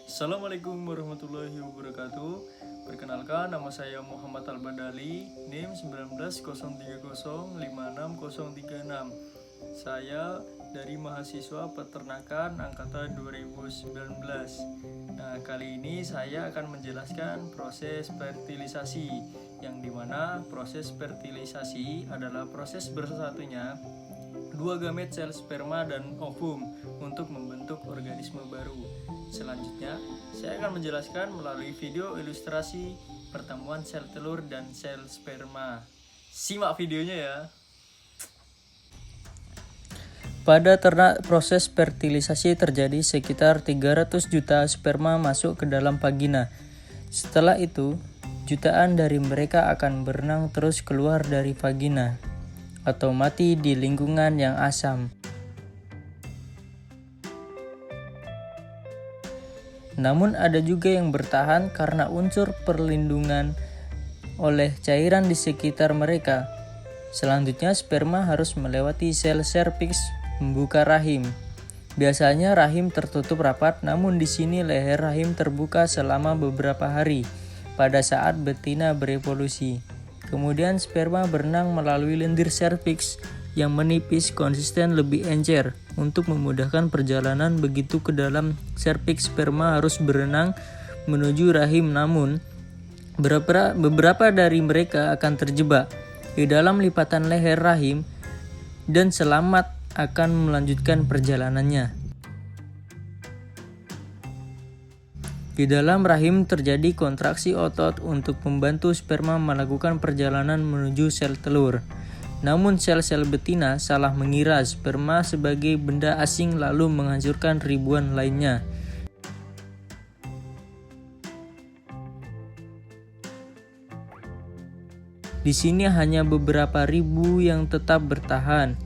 Assalamualaikum warahmatullahi wabarakatuh. Perkenalkan, nama saya Muhammad Al-Badali, NIM 19.030.56036. Saya dari mahasiswa peternakan angkatan 2019. Nah, kali ini saya akan menjelaskan proses fertilisasi, yang dimana proses fertilisasi adalah proses bersatunya dua gamet sel sperma dan ovum untuk membentuk organisme baru. Selanjutnya, saya akan menjelaskan melalui video ilustrasi pertemuan sel telur dan sel sperma. Simak videonya ya. Pada ternak, proses fertilisasi terjadi sekitar 300 juta sperma masuk ke dalam vagina. Setelah itu, jutaan dari mereka akan berenang terus keluar dari vagina atau mati di lingkungan yang asam. Namun ada juga yang bertahan karena unsur perlindungan oleh cairan di sekitar mereka. Selanjutnya sperma harus melewati sel serviks membuka rahim. Biasanya rahim tertutup rapat, namun di sini leher rahim terbuka selama beberapa hari pada saat betina berevolusi. Kemudian sperma berenang melalui lendir serviks yang menipis, konsisten, lebih encer. Untuk memudahkan perjalanan begitu ke dalam serviks, sperma harus berenang menuju rahim, namun beberapa dari mereka akan terjebak di dalam lipatan leher rahim dan selamat akan melanjutkan perjalanannya. Di dalam rahim terjadi kontraksi otot untuk membantu sperma melakukan perjalanan menuju sel telur. Namun sel-sel betina salah mengira sperma sebagai benda asing lalu menghancurkan ribuan lainnya. Di sini hanya beberapa ribu yang tetap bertahan.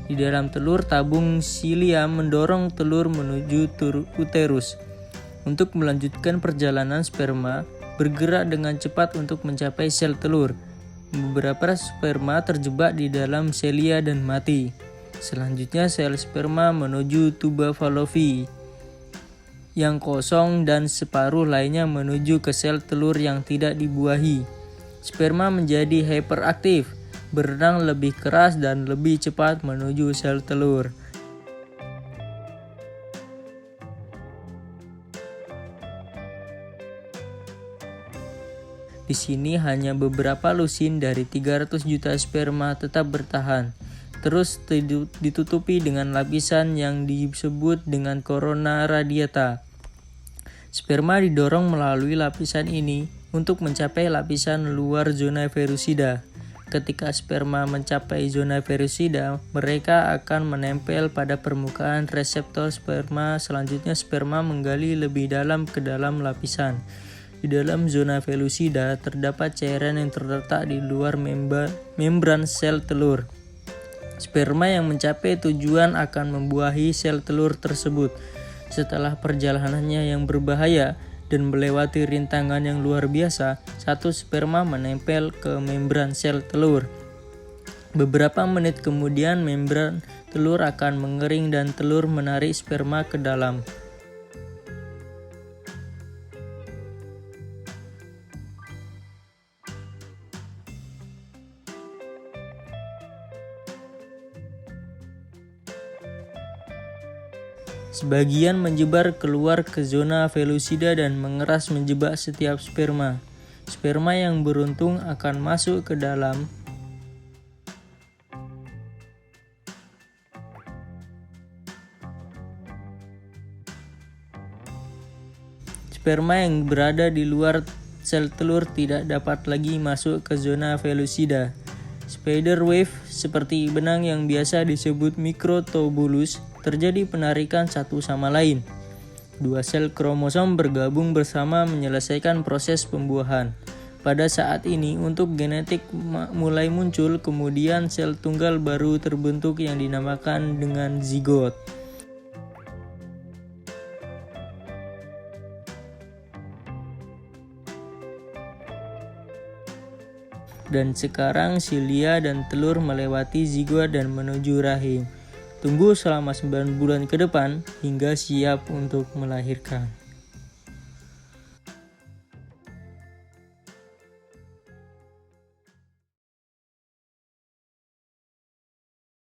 Di dalam telur, tabung silia mendorong telur menuju uterus. Untuk melanjutkan perjalanan, sperma bergerak dengan cepat untuk mencapai sel telur. Beberapa sperma terjebak di dalam selia dan mati. Selanjutnya sel sperma menuju tuba Fallopi yang kosong dan separuh lainnya menuju ke sel telur yang tidak dibuahi. Sperma menjadi hyperaktif, berenang lebih keras dan lebih cepat menuju sel telur. Di sini hanya beberapa lusin dari 300 juta sperma tetap bertahan, terus ditutupi dengan lapisan yang disebut dengan corona radiata. Sperma didorong melalui lapisan ini untuk mencapai lapisan luar zona ferusida. Ketika sperma mencapai zona ferusida, mereka akan menempel pada permukaan reseptor sperma. Selanjutnya sperma menggali lebih dalam ke dalam lapisan. Di dalam zona ferusida terdapat cairan yang terletak di luar membran sel telur. Sperma yang mencapai tujuan akan membuahi sel telur tersebut. Setelah perjalanannya yang berbahaya dan melewati rintangan yang luar biasa, satu sperma menempel ke membran sel telur. Beberapa menit kemudian membran telur akan mengering dan telur menarik sperma ke dalam. Sebagian menyebar keluar ke zona ferusida dan mengeras menjebak setiap sperma. Sperma yang beruntung akan masuk ke dalam sperma yang berada di luar sel telur tidak dapat lagi masuk ke zona ferusida. Spider wave seperti benang yang biasa disebut mikrotubulus, terjadi penarikan satu sama lain. Dua sel kromosom bergabung bersama menyelesaikan proses pembuahan. Pada saat ini, untuk genetik mulai muncul, kemudian sel tunggal baru terbentuk yang dinamakan dengan zigot. Dan sekarang silia dan telur melewati zigot dan menuju rahim. Tunggu selama 9 bulan ke depan hingga siap untuk melahirkan.